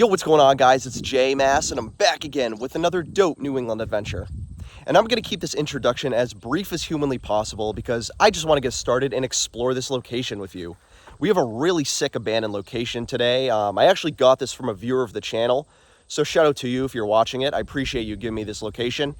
what's going on, guys? It's Jay Mass, and I'm back again with another dope New England adventure. And I'm going to keep this introduction as brief as humanly possible because I just want to get started and explore this location with you. We have a really sick abandoned location today. I actually got this from a viewer of the channel, so shout out to you if you're watching it. I appreciate you giving me this location.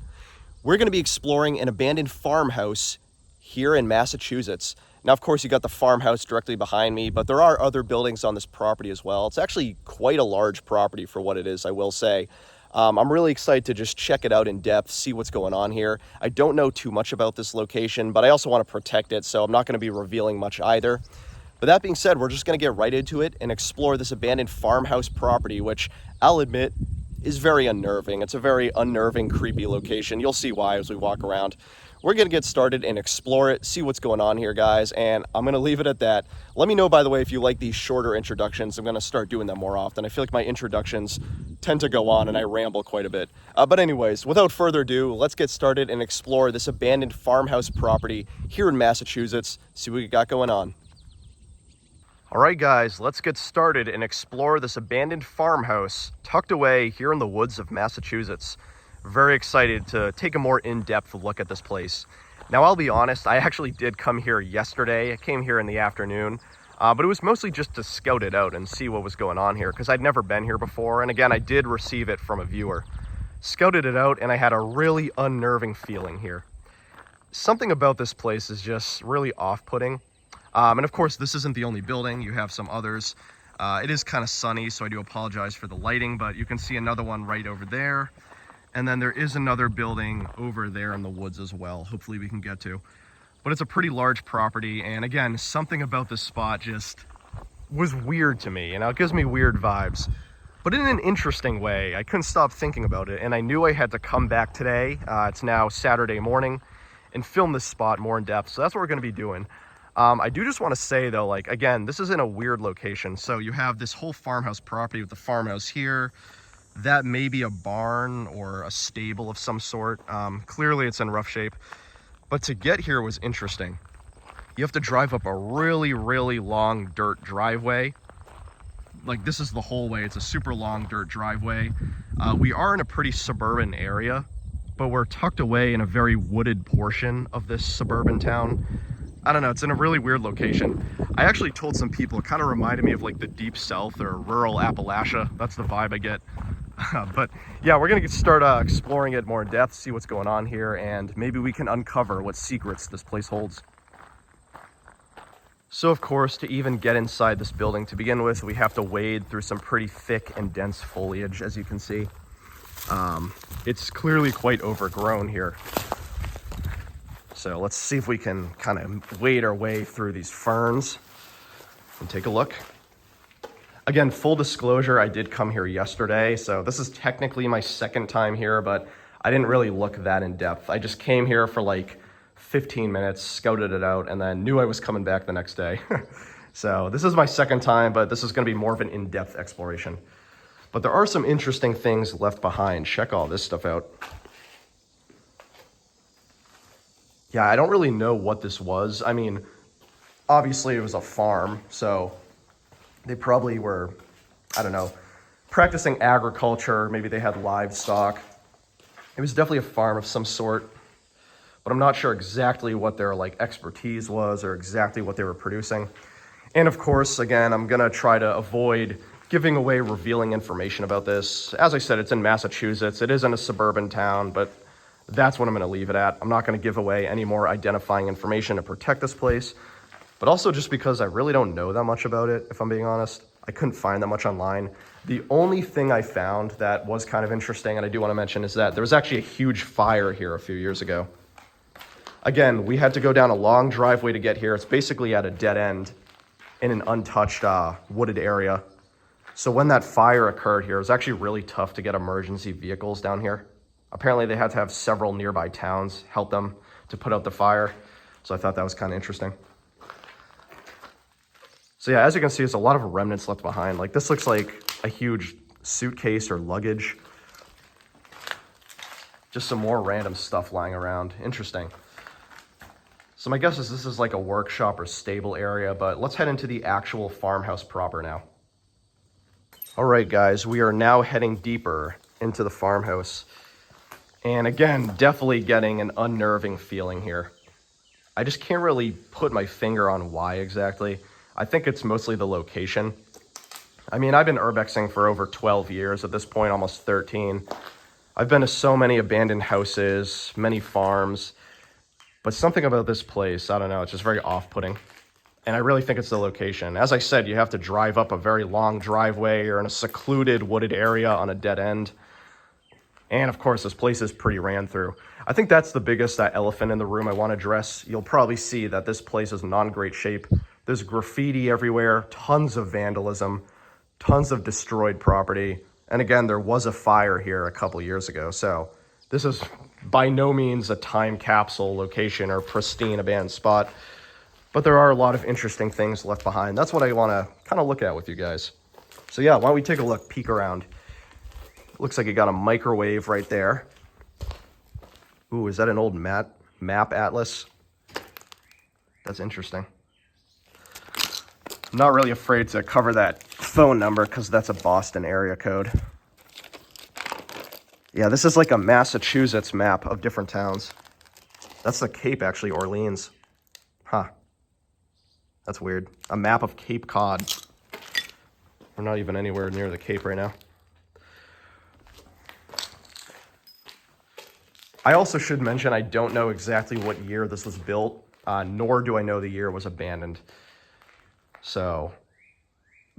We're going to be exploring an abandoned farmhouse here in Massachusetts. Now, of course, you got the farmhouse directly behind me, but there are other buildings on this property as well. It's actually quite a large property for what it is, I will say. I'm really excited to just check it out in depth, see what's going on here. I don't know too much about this location, but I also want to protect it, so I'm not going to be revealing much either. But that being said, we're just going to get right into it and explore this abandoned farmhouse property, which I'll admit is very unnerving. It's a very unnerving, creepy location. You'll see why as we walk around. We're going to get started and explore it, see what's going on here, guys, and I'm going to leave it at that. Let me know, by the way, if you like these shorter introductions. I'm going to start doing them more often. I feel like my introductions tend to go on and I ramble quite a bit. But anyways, without further ado, let's get started and explore this abandoned farmhouse property here in Massachusetts, see what we got going on. All right, guys, let's get started and explore this abandoned farmhouse tucked away here in the woods of Massachusetts. Very excited to take a more in-depth look at this place. Now, I'll be honest, I actually did come here yesterday. I came here in the afternoon, but it was mostly just to scout it out and see what was going on here because I'd never been here before. And again, I did receive it from a viewer. Scouted it out and I had a really unnerving feeling here. Something about this place is just really off-putting. And of course, this isn't the only building. You have some others. It is kind of sunny, so I do apologize for the lighting, but you can see another one right over there. And then there is another building over there in the woods as well. Hopefully we can get to. But it's a pretty large property. And again, something about this spot just was weird to me. You know, it gives me weird vibes. But in an interesting way. I couldn't stop thinking about it. And I knew I had to come back today. It's now Saturday morning. And film this spot more in depth. So that's what we're going to be doing. I do just want to say, though, like, again, this is in a weird location. So you have this whole farmhouse property with the farmhouse here. That may be a barn or a stable of some sort. Clearly it's in rough shape, but to get here was interesting. You have to drive up a really, really long dirt driveway. Like, this is the whole way. It's a super long dirt driveway. We are in a pretty suburban area, but we're tucked away in a very wooded portion of this suburban town. I don't know, it's in a really weird location. I actually told some people, it kind of reminded me of like the deep south or rural Appalachia. That's the vibe I get. But yeah, we're gonna start exploring it more in depth, see what's going on here, and maybe we can uncover what secrets this place holds. So of course, to even get inside this building to begin with, we have to wade through some pretty thick and dense foliage, as you can see. It's clearly quite overgrown here. So let's see if we can kind of wade our way through these ferns and take a look. Again, full disclosure, I did come here yesterday, so this is technically my second time here, but I didn't really look that in depth. I just came here for like 15 minutes, scouted it out, and then knew I was coming back the next day. So this is my second time, but this is going to be more of an in-depth exploration. But there are some interesting things left behind. Check all this stuff out. Yeah, I don't really know what this was. I mean, obviously it was a farm, so they probably were, I don't know, practicing agriculture. Maybe they had livestock. It was definitely a farm of some sort, but I'm not sure exactly what their like expertise was or exactly what they were producing. And of course, again, I'm gonna try to avoid giving away revealing information about this. As I said, it's in Massachusetts. It is in a suburban town, but that's what I'm gonna leave it at. I'm not gonna give away any more identifying information to protect this place. But also just because I really don't know that much about it, if I'm being honest. I couldn't find that much online. The only thing I found that was kind of interesting, and I do want to mention, is that there was actually a huge fire here a few years ago. Again, we had to go down a long driveway to get here. It's basically at a dead end in an untouched wooded area. So when that fire occurred here, it was actually really tough to get emergency vehicles down here. Apparently they had to have several nearby towns help them to put out the fire. So I thought that was kind of interesting. So yeah, as you can see, there's a lot of remnants left behind. Like, this looks like a huge suitcase or luggage. Just some more random stuff lying around. Interesting. So my guess is this is like a workshop or stable area, but let's head into the actual farmhouse proper now. All right, guys, we are now heading deeper into the farmhouse. And again, definitely getting an unnerving feeling here. I just can't really put my finger on why exactly. I think it's mostly the location. I mean, I've been urbexing for over 12 years at this point, almost 13. I've been to so many abandoned houses, many farms, but something about this place, I don't know, it's just very off-putting. And I really think it's the location. As I said, you have to drive up a very long driveway. You're in a secluded, wooded area on a dead end. And of course, this place is pretty ran through. I think that's the biggest elephant in the room I want to address. You'll probably see that this place is not in great shape. There's graffiti everywhere, tons of vandalism, tons of destroyed property. And again, there was a fire here a couple years ago. So this is by no means a time capsule location or pristine abandoned spot. But there are a lot of interesting things left behind. That's what I want to kind of look at with you guys. So yeah, why don't we take a look, peek around. Looks like you got a microwave right there. Ooh, is that an old map atlas? That's interesting. I'm not really afraid to cover that phone number because that's a Boston area code. Yeah, this is like a Massachusetts map of different towns. That's the Cape, actually, Orleans. Huh. That's weird. A map of Cape Cod. We're not even anywhere near the Cape right now. I also should mention I don't know exactly what year this was built, nor do I know the year it was abandoned. So,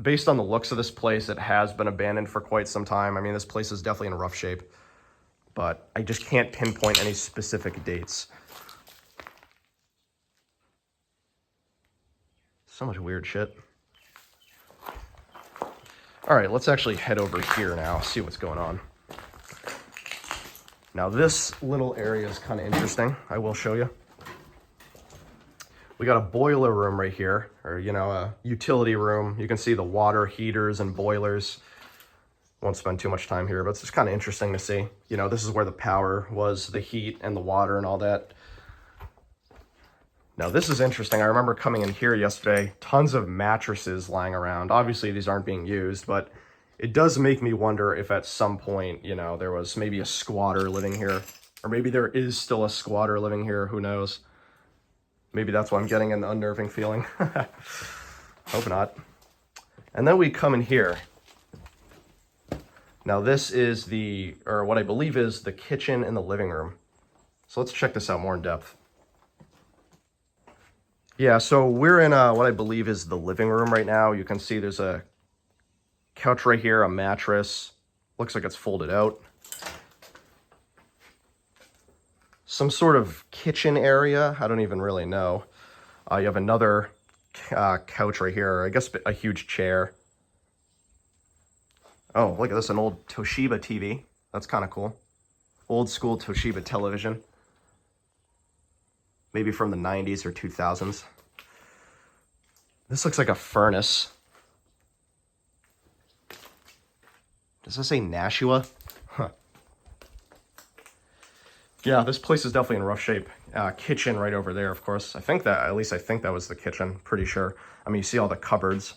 based on the looks of this place, it has been abandoned for quite some time. I mean, this place is definitely in rough shape, but I just can't pinpoint any specific dates. So much weird shit. All right, let's actually head over here now, see what's going on. Now this little area is kind of interesting. I will show you. We got a boiler room right here, or a utility room. You can see the water heaters and boilers. Won't spend too much time here, but it's just kind of interesting to see. This is where the power was, the heat and the water and all that. Now this is interesting. I remember coming in here yesterday, tons of mattresses lying around. Obviously these aren't being used, but it does make me wonder if at some point, there was maybe a squatter living here, or maybe there is still a squatter living here. Who knows? Maybe that's why I'm getting an unnerving feeling. Hope not. And then we come in here. Now this is what I believe is the kitchen and the living room. So let's check this out more in depth. Yeah, so we're in what I believe is the living room right now. You can see there's a couch right here, a mattress. Looks like it's folded out. Some sort of kitchen area. I don't even really know. You have another couch right here. I guess a huge chair. Oh, look at this, an old Toshiba TV. That's kind of cool. Old school Toshiba television. Maybe from the 90s or 2000s. This looks like a furnace. Does this say Nashua? Huh. Yeah, this place is definitely in rough shape. Kitchen right over there, of course. I think that was the kitchen, pretty sure. I mean, you see all the cupboards.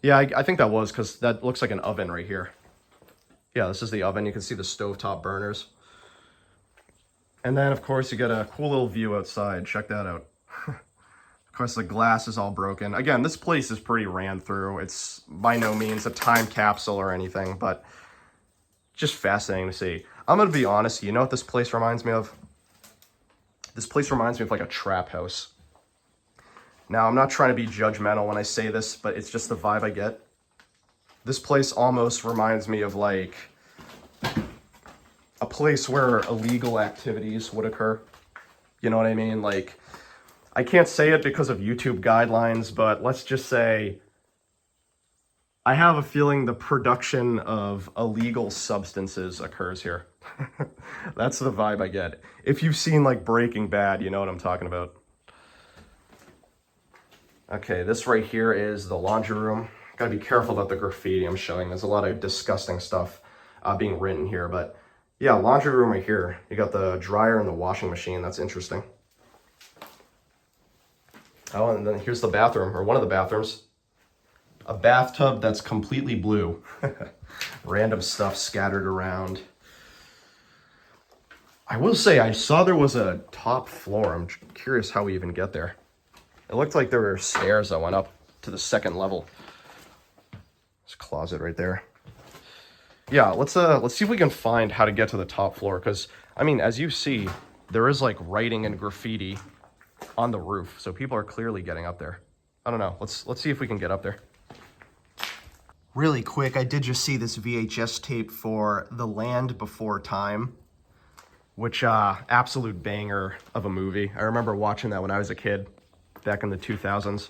Yeah, I think that was, because that looks like an oven right here. Yeah, this is the oven. You can see the stovetop burners. And then, of course, you get a cool little view outside. Check that out. Of course, the glass is all broken. Again, this place is pretty ran through. It's by no means a time capsule or anything, but just fascinating to see. I'm going to be honest. You know what this place reminds me of? This place reminds me of like a trap house. Now, I'm not trying to be judgmental when I say this, but it's just the vibe I get. This place almost reminds me of like a place where illegal activities would occur. You know what I mean? Like, I can't say it because of YouTube guidelines, but let's just say I have a feeling the production of illegal substances occurs here. That's the vibe I get. If you've seen like Breaking Bad, you know what I'm talking about. Okay, this right here is the laundry room. Gotta be careful about the graffiti I'm showing. There's a lot of disgusting stuff being written here, but yeah, laundry room right here. You got the dryer and the washing machine. That's interesting. Oh, and then here's the bathroom, or one of the bathrooms. A bathtub that's completely blue. Random stuff scattered around. I will say, I saw there was a top floor. I'm curious how we even get there. It looked like there were stairs that went up to the second level. There's a closet right there. Yeah, let's see if we can find how to get to the top floor, because I mean, as you see, there is like writing and graffiti on the roof, so people are clearly getting up there. I don't know. Let's see if we can get up there. Really quick, I did just see this VHS tape for The Land Before Time, which absolute banger of a movie. I remember watching that when I was a kid back in the 2000s.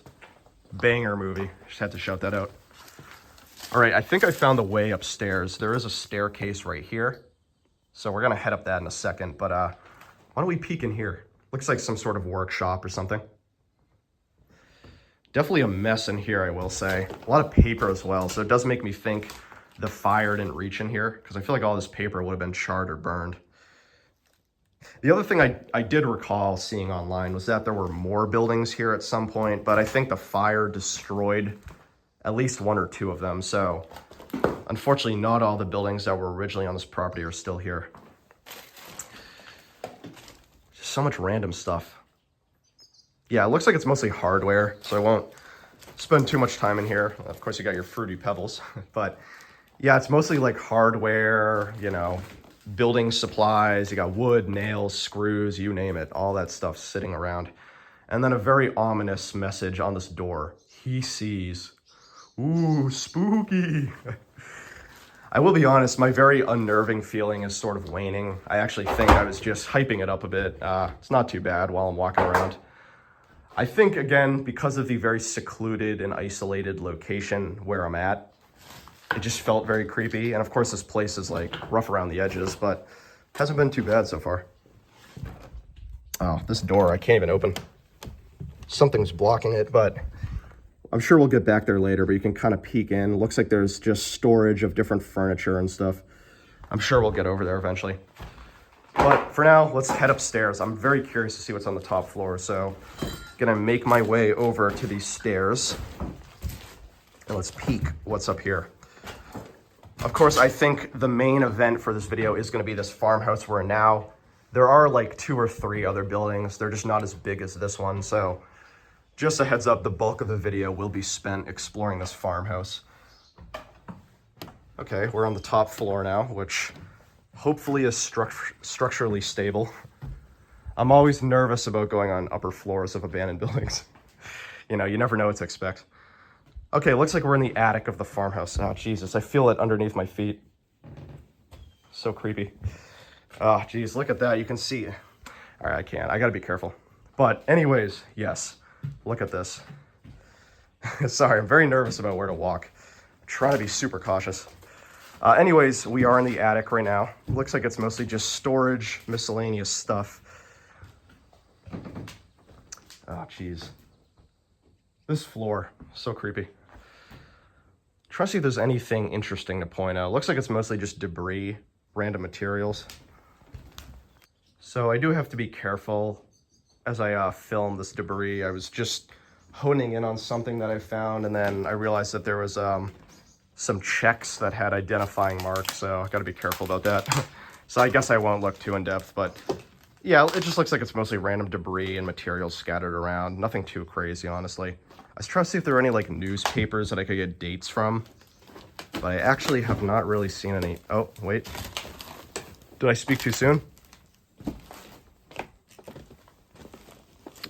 Banger movie. Just had to shout that out. All right, I think I found the way upstairs. There is a staircase right here, so we're gonna head up that in a second, but why don't we peek in here? Looks like some sort of workshop or something. Definitely a mess in here, I will say. A lot of paper as well, so it does make me think the fire didn't reach in here, because I feel like all this paper would have been charred or burned. The other thing I did recall seeing online was that there were more buildings here at some point, but I think the fire destroyed at least one or two of them, so unfortunately not all the buildings that were originally on this property are still here. Just so much random stuff. Yeah, it looks like it's mostly hardware, so I won't spend too much time in here. Of course, you got your Fruity Pebbles, but yeah, it's mostly like hardware, you know, building supplies. You got wood, nails, screws, you name it, all that stuff sitting around. And then a very ominous message on this door. He sees. Ooh, spooky. I will be honest, my very unnerving feeling is sort of waning. I actually think I was just hyping it up a bit. It's not too bad while I'm walking around. I think, again, because of the very secluded and isolated location where I'm at, it just felt very creepy. And of course, this place is like rough around the edges, but hasn't been too bad so far. Oh, this door, I can't even open. Something's blocking it, but I'm sure we'll get back there later, but you can kind of peek in. Looks like there's just storage of different furniture and stuff. I'm sure we'll get over there eventually. But for now, let's head upstairs. I'm very curious to see what's on the top floor, so I'm gonna make my way over to these stairs and let's peek what's up here. Of course, I think the main event for this video is gonna be this farmhouse we're in now. There are like 2 or 3 other buildings. They're just not as big as this one, so just a heads up, the bulk of the video will be spent exploring this farmhouse. Okay, we're on the top floor now, which hopefully is structurally stable. I'm always nervous about going on upper floors of abandoned buildings. You know, you never know what to expect. Okay, looks like we're in the attic of the farmhouse. Oh, Jesus, I feel it underneath my feet. So creepy. Oh, geez, look at that. You can see. All right, I can't. I gotta be careful. But anyways, yes. Look at this. Sorry, I'm very nervous about where to walk. I'm trying to be super cautious. Anyways, we are in the attic right now. Looks like it's mostly just storage, miscellaneous stuff. Oh, geez. This floor, so creepy. Try to see if there's anything interesting to point out. Looks like it's mostly just debris, random materials. So I do have to be careful as I film this debris. I was just honing in on something that I found, and then I realized that there was some checks that had identifying marks, so I gotta be careful about that. So I guess I won't look too in depth, but yeah, it just looks like it's mostly random debris and materials scattered around. Nothing too crazy, honestly. I was trying to see if there were any like newspapers that I could get dates from, but I actually have not really seen any. Oh, wait. Did I speak too soon?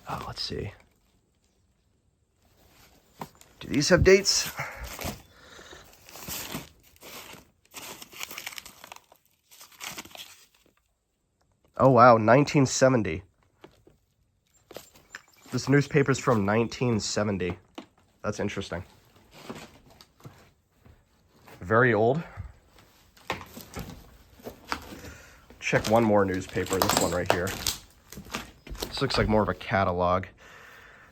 Oh, let's see. Do these have dates? Oh, wow, 1970. This newspaper's from 1970. That's interesting. Very old. Check one more newspaper, this one right here. This looks like more of a catalog.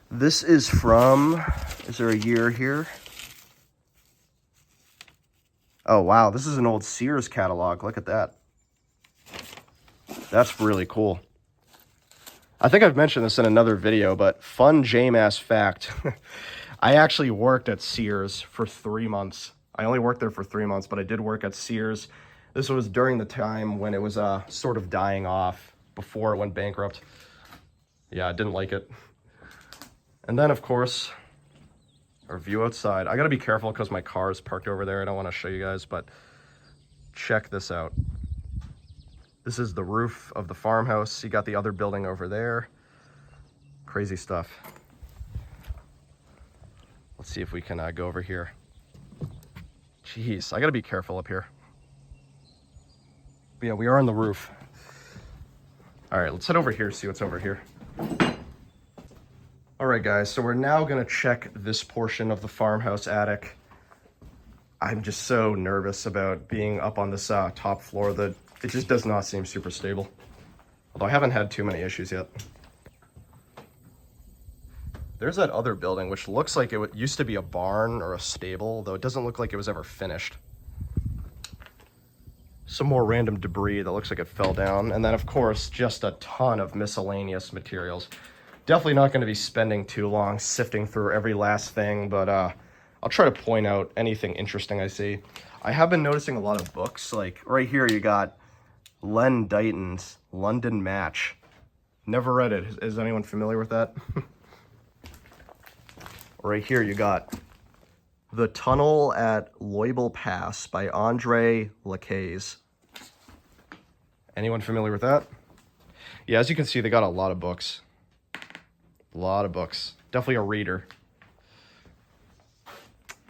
This is from, is there a year here? Oh, wow, this is an old Sears catalog. Look at that. That's really cool. I think I've mentioned this in another video, but fun JMass fact. I actually worked at Sears for 3 months. I only worked there for 3 months, but I did work at Sears. This was during the time when it was sort of dying off before it went bankrupt. Yeah, I didn't like it. And then, of course, our view outside. I gotta be careful because my car is parked over there. I don't want to show you guys, but check this out. This is the roof of the farmhouse. You got the other building over there. Crazy stuff. Let's see if we can go over here. Jeez, I gotta be careful up here. But yeah, we are on the roof. All right, let's head over here, see what's over here. All right, guys, so we're now gonna check this portion of the farmhouse attic. I'm just so nervous about being up on this top floor that it just does not seem super stable. Although I haven't had too many issues yet. There's that other building, which looks like it used to be a barn or a stable, though it doesn't look like it was ever finished. Some more random debris that looks like it fell down. And then, of course, just a ton of miscellaneous materials. Definitely not going to be spending too long sifting through every last thing, but I'll try to point out anything interesting I see. I have been noticing a lot of books. Like right here, you got Len Deighton's London Match. Never read it. Is anyone familiar with that? Right here, you got The Tunnel at Loibel Pass by Andre Lacaze. Anyone familiar with that? Yeah, as you can see, they got a lot of books. A lot of books. Definitely a reader.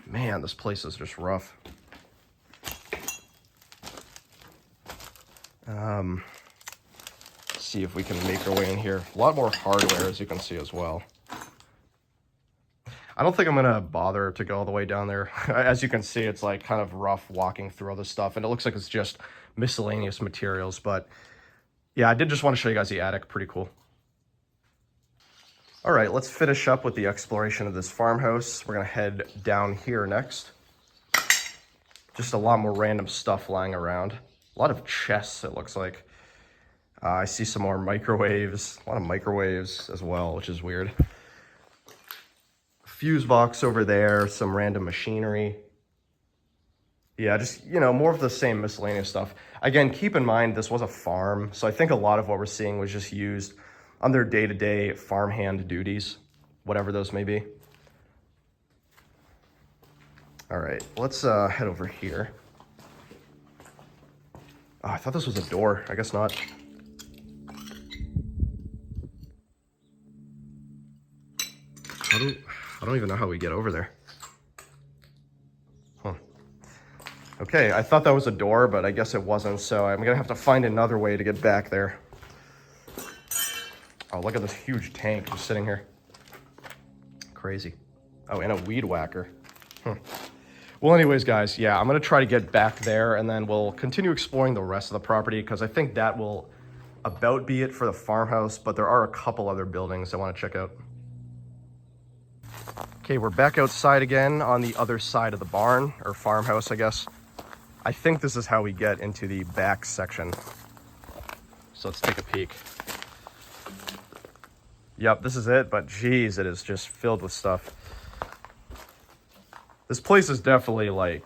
Man, this place is just rough. Let's see if we can make our way in here. A lot more hardware, as you can see, as well. I don't think I'm gonna bother to go all the way down there. As you can see, it's like kind of rough walking through all this stuff, and it looks like it's just miscellaneous materials. But yeah, I did just want to show you guys the attic. Pretty cool. All right, let's finish up with the exploration of this farmhouse. We're gonna head down here next. Just a lot more random stuff lying around. A lot of chests, it looks like. I see some more microwaves. A lot of microwaves as well, which is weird. Fuse box over there, some random machinery. Yeah, just, you know, more of the same miscellaneous stuff. Again, keep in mind, this was a farm, so I think a lot of what we're seeing was just used on their day-to-day farmhand duties, whatever those may be. All right, let's head over here. Oh, I thought this was a door. I guess not. I don't even know how we get over there. Huh. Okay, I thought that was a door, but I guess it wasn't, so I'm gonna have to find another way to get back there. Oh, look at this huge tank just sitting here. Crazy. Oh, and a weed whacker. Well, anyways, guys, yeah, I'm gonna try to get back there, and then we'll continue exploring the rest of the property, because I think that will about be it for the farmhouse, but there are a couple other buildings I want to check out. Okay, we're back outside again on the other side of the barn, or farmhouse, I guess. I think this is how we get into the back section. So let's take a peek. Yep, this is it, but geez, it is just filled with stuff. This place is definitely, like,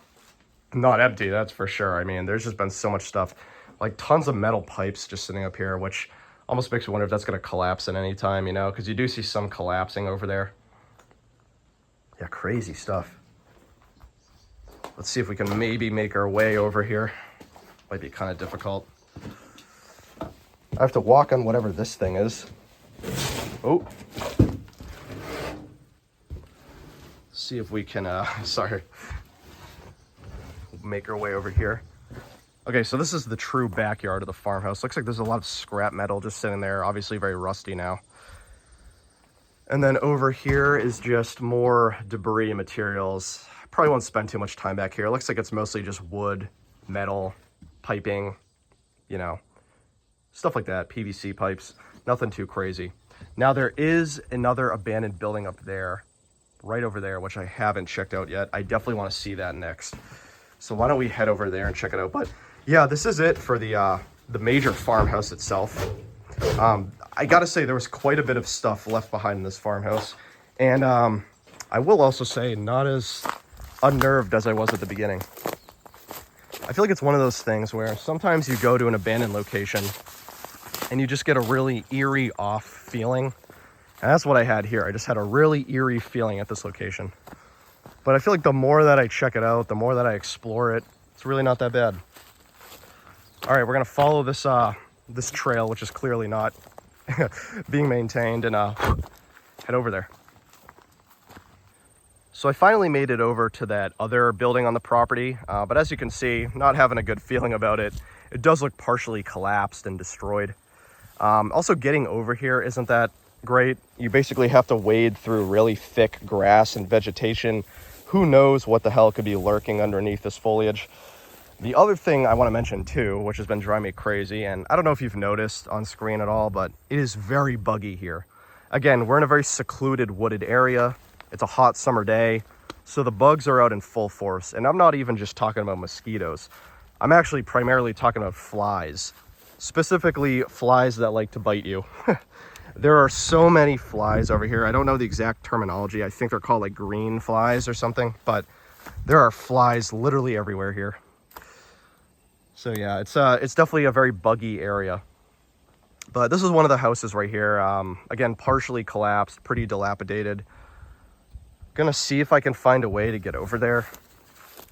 not empty, that's for sure. I mean, there's just been so much stuff. Like, tons of metal pipes just sitting up here, which almost makes me wonder if that's going to collapse at any time, you know? Because you do see some collapsing over there. Yeah, crazy stuff. Let's see if we can maybe make our way over here. Might be kind of difficult. I have to walk on whatever this thing is. Oh. See if we can, sorry. Make our way over here. Okay, so this is the true backyard of the farmhouse. Looks like there's a lot of scrap metal just sitting there, obviously very rusty now. And then over here is just more debris and materials. Probably won't spend too much time back here. It looks like it's mostly just wood, metal, piping, you know, stuff like that, PVC pipes, nothing too crazy. Now there is another abandoned building up there, right over there, which I haven't checked out yet. I definitely want to see that next. So why don't we head over there and check it out. But yeah, this is it for the major farmhouse itself. I gotta say, there was quite a bit of stuff left behind in this farmhouse. And I will also say not as unnerved as I was at the beginning. I feel like it's one of those things where sometimes you go to an abandoned location and you just get a really eerie off feeling. And that's what I had here. I just had a really eerie feeling at this location. But I feel like the more that I check it out, the more that I explore it, it's really not that bad. All right, we're gonna follow this this trail, which is clearly not being maintained, and head over there. So I finally made it over to that other building on the property, but as you can see, not having a good feeling about it. It does look partially collapsed and destroyed. Also, getting over here isn't that great. You basically have to wade through really thick grass and vegetation. Who knows what the hell could be lurking underneath this foliage. The other thing I want to mention too, which has been driving me crazy, and I don't know if you've noticed on screen at all, but it is very buggy here. Again, we're in a very secluded wooded area. It's a hot summer day, so the bugs are out in full force. And I'm not even just talking about mosquitoes. I'm actually primarily talking about flies, specifically flies that like to bite you. There are so many flies over here. I don't know the exact terminology. I think they're called like green flies or something, but there are flies literally everywhere here. So yeah, it's definitely a very buggy area. But this is one of the houses right here. Again, partially collapsed, pretty dilapidated. Gonna see if I can find a way to get over there,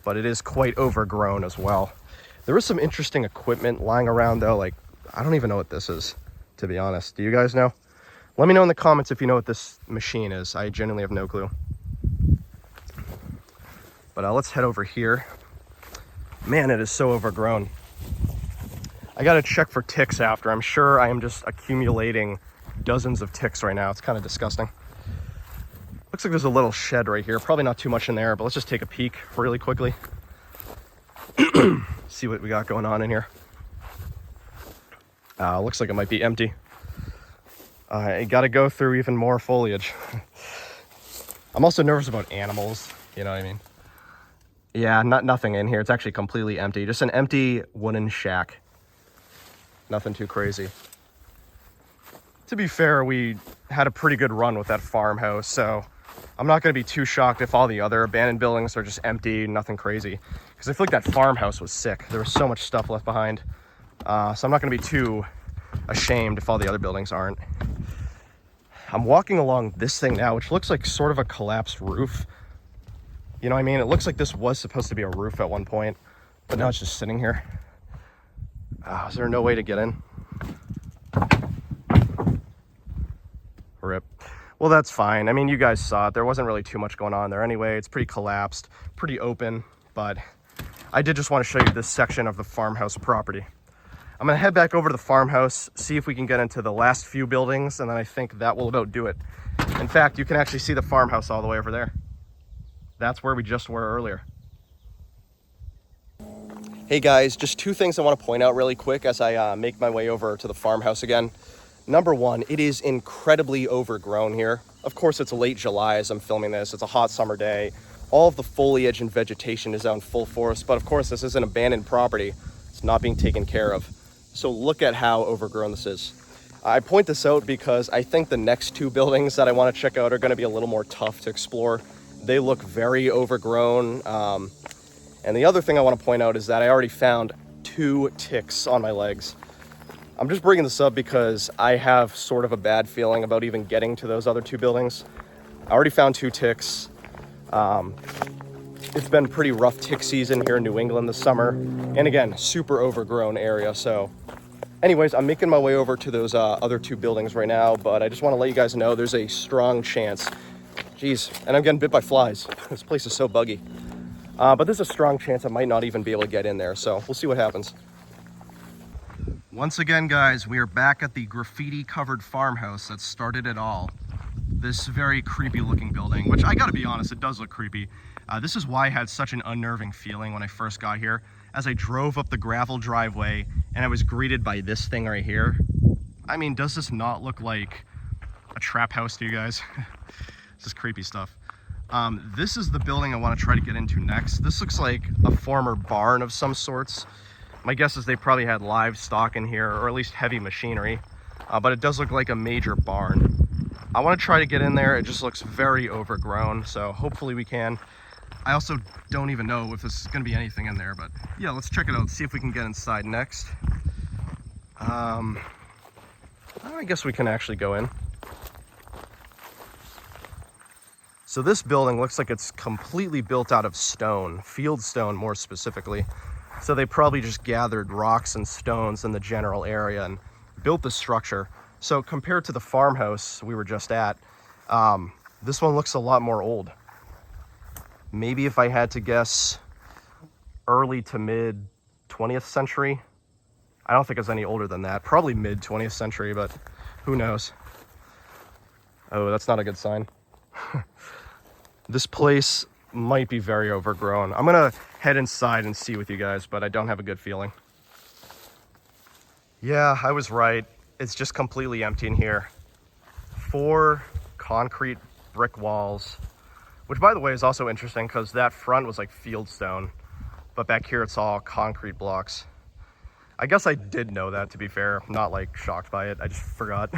but it is quite overgrown as well. There is some interesting equipment lying around though. Like, I don't even know what this is, to be honest. Do you guys know? Let me know in the comments if you know what this machine is. I genuinely have no clue. But let's head over here. Man, it is so overgrown. I gotta check for ticks after. I'm sure I am just accumulating dozens of ticks right now. It's kind of disgusting. Looks like there's a little shed right here. Probably not too much in there, but let's just take a peek really quickly. See what we got going on in here. Looks like it might be empty. I gotta go through even more foliage. I'm also nervous about animals, you know what I mean? Yeah, nothing in here. It's actually completely empty. Just an empty wooden shack. Nothing too crazy. To be fair, we had a pretty good run with that farmhouse, so I'm not going to be too shocked if all the other abandoned buildings are just empty, nothing crazy. Because I feel like that farmhouse was sick. There was so much stuff left behind. So I'm not going to be too ashamed if all the other buildings aren't. I'm walking along this thing now, which looks like sort of a collapsed roof. You know what I mean? It looks like this was supposed to be a roof at one point, but now it's just sitting here. Is there no way to get in? Rip. Well, that's fine. I mean, you guys saw it. There wasn't really too much going on there anyway. It's pretty collapsed, pretty open, but I did just want to show you this section of the farmhouse property. I'm going to head back over to the farmhouse, see if we can get into the last few buildings, and then I think that will about do it. In fact, you can actually see the farmhouse all the way over there. That's where we just were earlier. Hey guys, just two things I want to point out really quick as I make my way over to the farmhouse again. Number one, it is incredibly overgrown here. Of course, it's late July as I'm filming this. It's a hot summer day. All of the foliage and vegetation is out in full force, but of course, this is an abandoned property. It's not being taken care of. So look at how overgrown this is. I point this out because I think the next two buildings that I want to check out are going to be a little more tough to explore. They look very overgrown. And the other thing I want to point out is that I already found 2 ticks on my legs. I'm just bringing this up because I have sort of a bad feeling about even getting to those other 2 buildings. I already found 2 ticks. It's been pretty rough tick season here in New England this summer. And again, super overgrown area. So anyways, I'm making my way over to those other 2 buildings right now, but I just want to let you guys know there's a strong chance. Jeez, and I'm getting bit by flies. This place is so buggy. But there's a strong chance I might not even be able to get in there, so we'll see what happens. Once again, guys, we are back at the graffiti-covered farmhouse that started it all. This very creepy looking building, which I gotta be honest, it does look creepy. This is why I had such an unnerving feeling when I first got here. As I drove up the gravel driveway and I was greeted by this thing right here. I mean, does this not look like a trap house to you guys? This is creepy stuff. This is the building I want to try to get into next. This looks like a former barn of some sorts. My guess is they probably had livestock in here, or at least heavy machinery, but it does look like a major barn. I want to try to get in there. It just looks very overgrown, so hopefully we can. I also don't even know if there's going to be anything in there, but yeah, let's check it out, see if we can get inside next. I guess we can actually go in. So this building looks like it's completely built out of stone, fieldstone more specifically. So they probably just gathered rocks and stones in the general area and built the structure. So compared to the farmhouse we were just at, this one looks a lot more old. Maybe if I had to guess, early to mid 20th century. I don't think it's any older than that. Probably mid 20th century, but who knows? Oh, that's not a good sign. This place might be very overgrown. I'm gonna head inside and see with you guys, but I don't have a good feeling. Yeah, I was right. It's just completely empty in here. 4 concrete brick walls, which by the way is also interesting because that front was like fieldstone, but back here it's all concrete blocks. I guess I did know that, to be fair. I'm not like shocked by it, I just forgot.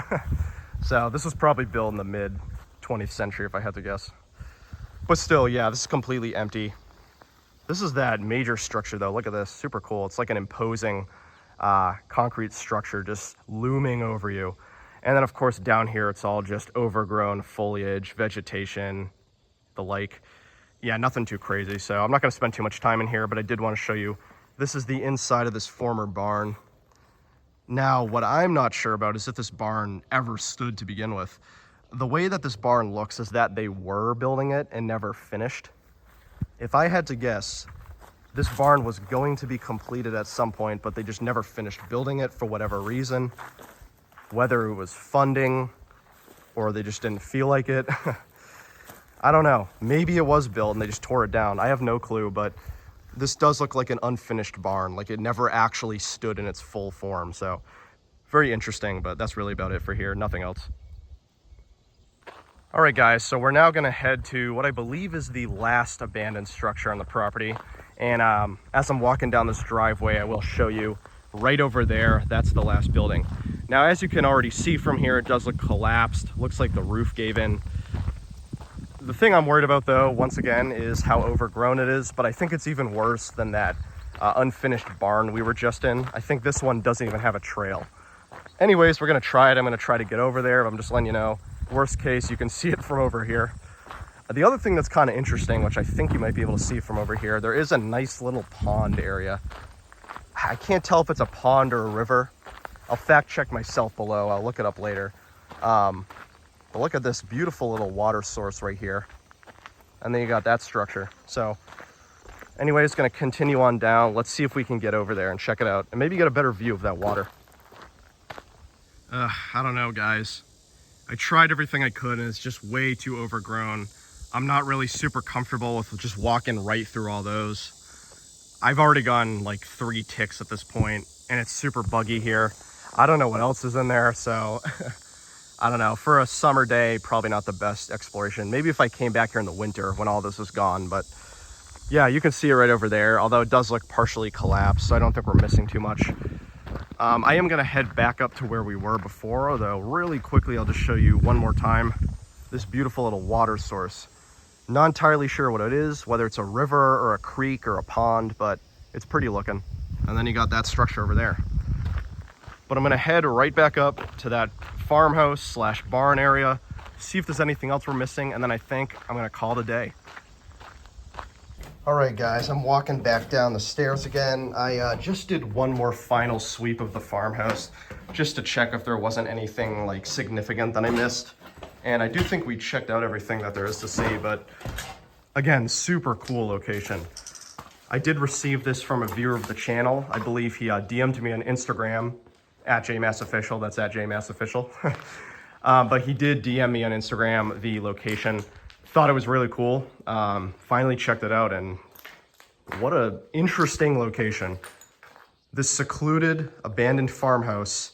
So this was probably built in the mid 20th century if I had to guess. But still, yeah, this is completely empty. This is that major structure though. Look at this, super cool. It's like an imposing concrete structure just looming over you. And then of course down here it's all just overgrown foliage, vegetation, the like. Yeah, nothing too crazy. So I'm not gonna spend too much time in here, but I did want to show you, this is the inside of this former barn. Now, what I'm not sure about is if this barn ever stood to begin with. The way that this barn looks is that they were building it and never finished. If I had to guess, this barn was going to be completed at some point, but they just never finished building it for whatever reason. Whether it was funding or they just didn't feel like it. I don't know. Maybe it was built and they just tore it down. I have no clue, but this does look like an unfinished barn. Like it never actually stood in its full form. So very interesting, but that's really about it for here. Nothing else. All right, guys, so we're now gonna head to what I believe is the last abandoned structure on the property. And as I'm walking down this driveway, I will show you right over there, that's the last building. Now, as you can already see from here, it does look collapsed. Looks like the roof gave in. The thing I'm worried about though, once again, is how overgrown it is, but I think it's even worse than that unfinished barn we were just in. I think this one doesn't even have a trail. Anyways, we're gonna try it. I'm gonna try to get over there, but I'm just letting you know. Worst case, you can see it from over here. The other thing that's kind of interesting, which I think you might be able to see from over here, there is a nice little pond area. I can't tell if it's a pond or a river. I'll fact check myself below. I'll look it up later. But look at this beautiful little water source right here. And then you got that structure. So anyway, it's gonna continue on down. Let's see if we can get over there and check it out and maybe get a better view of that water. I don't know, guys. I tried everything I could and it's just way too overgrown. I'm not really super comfortable with just walking right through all those. I've already gotten like 3 ticks at this point and it's super buggy here. I don't know what else is in there, so I don't know. For a summer day, probably not the best exploration. Maybe if I came back here in the winter when all this is gone, but yeah, you can see it right over there, although it does look partially collapsed, so I don't think we're missing too much. I am gonna head back up to where we were before, although really quickly I'll just show you one more time this beautiful little water source. Not entirely sure what it is, whether it's a river or a creek or a pond, but it's pretty looking. And then you got that structure over there. But I'm gonna head right back up to that farmhouse slash barn area, see if there's anything else we're missing, and then I think I'm gonna call it a day. All right, guys, I'm walking back down the stairs again. I just did one more final sweep of the farmhouse just to check if there wasn't anything like significant that I missed. And I do think we checked out everything that there is to see, but again, super cool location. I did receive this from a viewer of the channel. I believe he DM'd me on Instagram at JMassOfficial. That's at JMassOfficial. But he did DM me on Instagram the location. Thought it was really cool. Finally checked it out, and what a interesting location. This secluded, abandoned farmhouse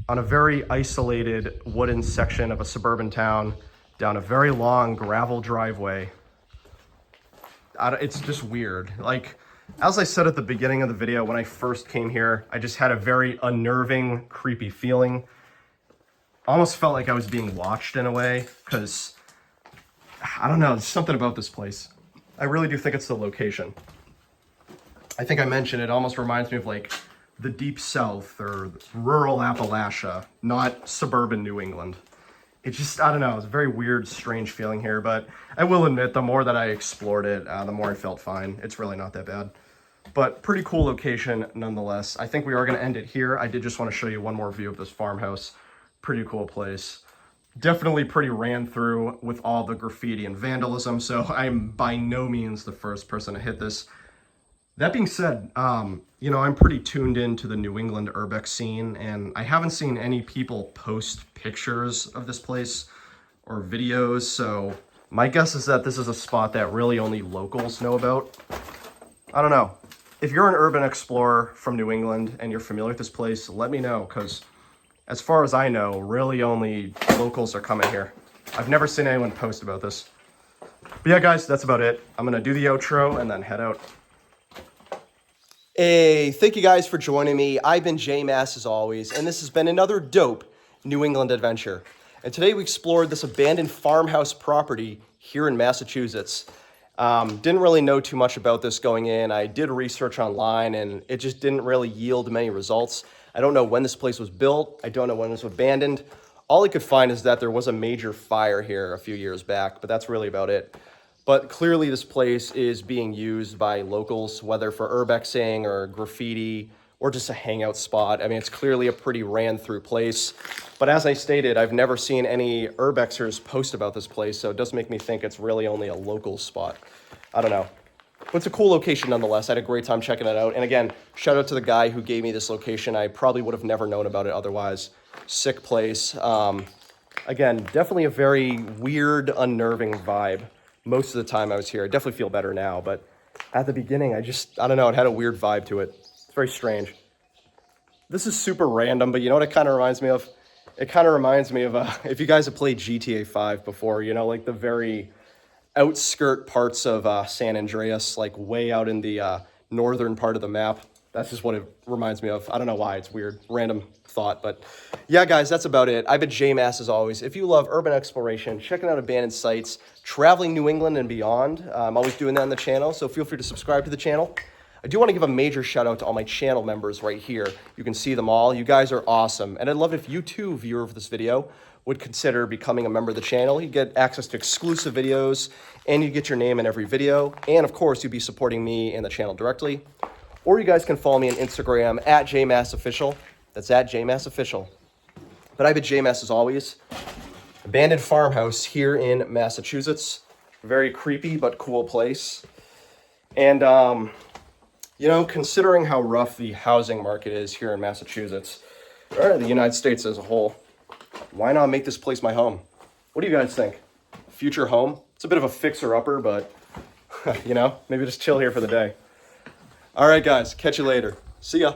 on a very isolated wooden section of a suburban town down a very long gravel driveway. It's just weird. Like, as I said at the beginning of the video, when I first came here, I just had a very unnerving, creepy feeling. almost felt like I was being watched in a way, because I don't know, there's something about this place. I really do think it's the location. I think I mentioned it almost reminds me of like the deep south or rural Appalachia, not suburban New England. It just, I don't know, it's a very weird, strange feeling here, but I will admit the more that I explored it, the more I felt fine. It's really not that bad. But pretty cool location nonetheless. I think we are going to end it here. I did just want to show you one more view of this farmhouse. Pretty cool place. Definitely pretty ran through with all the graffiti and vandalism, so I'm by no means the first person to hit this. That being said, you know, I'm pretty tuned into the New England urbex scene, and I haven't seen any people post pictures of this place or videos, so my guess is that this is a spot that really only locals know about. I don't know. If you're an urban explorer from New England and you're familiar with this place, let me know, because as far as I know, really only locals are coming here. I've never seen anyone post about this. But yeah, guys, that's about it. I'm going to do the outro and then head out. Hey, thank you guys for joining me. I've been J-Mass as always, and this has been another dope New England adventure. And today we explored this abandoned farmhouse property here in Massachusetts. Didn't really know too much about this going in. I did research online and it just didn't really yield many results. I don't know when this place was built. I don't know when it was abandoned. All I could find is that there was a major fire here a few years back, but that's really about it. But clearly this place is being used by locals, whether for urbexing or graffiti or just a hangout spot. I mean, it's clearly a pretty ran through place. But as I stated, I've never seen any urbexers post about this place, so it does make me think it's really only a local spot. I don't know. But it's a cool location nonetheless. I had a great time checking it out. And again, shout out to the guy who gave me this location. I probably would have never known about it otherwise. Sick place. Again, definitely a very weird, unnerving vibe. Most of the time I was here. I definitely feel better now, but at the beginning, I don't know, it had a weird vibe to it. It's very strange. This is super random, but you know what it kind of reminds me of? It kind of reminds me of, if you guys have played GTA 5 before, you know, like the very outskirt parts of San Andreas, like way out in the northern part of the map. That's just what it reminds me of. I don't know why, it's weird, random thought, but yeah, guys, that's about it. I've been J-Mass as always. If you love urban exploration, checking out abandoned sites, traveling New England and beyond, I'm always doing that on the channel, so feel free to subscribe to the channel. I do want to give a major shout out to all my channel members right here. You can see them all. You guys are awesome. And I'd love if you too, viewer of this video, would consider becoming a member of the channel. You get access to exclusive videos and you get your name in every video. And of course, you'd be supporting me and the channel directly. Or you guys can follow me on Instagram at JMassOfficial. That's at JMassOfficial. But I've been J-Mass as always. Abandoned farmhouse here in Massachusetts. Very creepy but cool place. And you know, considering how rough the housing market is here in Massachusetts, or the United States as a whole, why not make this place my home? What do you guys think? Future home? It's a bit of a fixer-upper, but, you know, maybe just chill here for the day. All right, guys, catch you later. See ya.